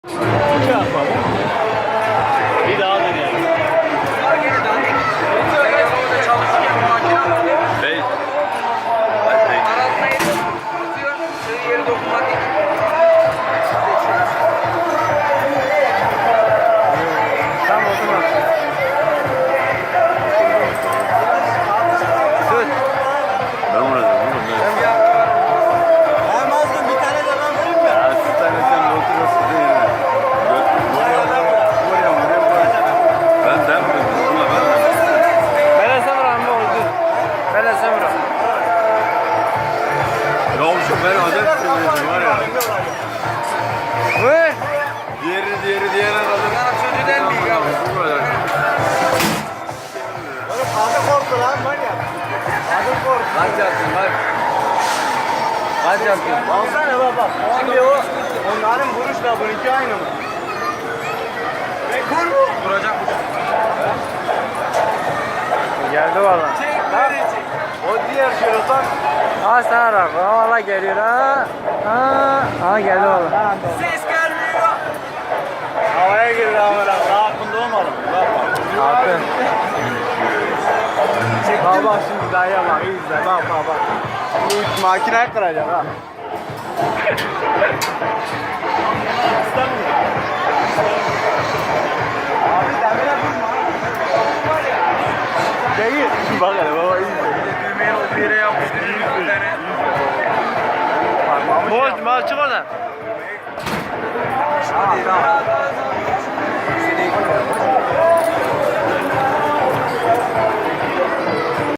Bir daha deneyelim. Bey. Tamam o zaman. Tut. Ben burada. Almazdın bir tane de ben vereyim mi? Ya siz tane sen de oturuyorsun değil mi? Ben demedim. Bununla ben demedim. Bele Semra mı oldu? Bele Semra. Ya şu ben adet sevmedim var ya. Vur. Diğeri alır. Sözüden değil ya. Bu kadar. Oğlum adı korktu lan var ya. Adı korktu. Kaç yaptın bak. Kaç yaptın? Alsana bak. Şimdi o onların vuruşla bununki aynı mı? Rekor mu? Duracak bu. Geldi valla. O diğer şuradan. Ha sana bak. Valla geliyor ha. Ha geldi valla. Ses gelmiyor. Havaya girdi amına. Daha hakkında olmadım. Bak bak. Altın. Bak bak şimdi dayıya bak. İyi izle. Bak bak bak. Şimdi makineyi kıracak ha. Abi demire vurma. Değil. Bak hele baba iyi izle. Düğmeye o bir yere yapıştırıyor bir tane. Boş mu? Çık oradan. Hadi lan.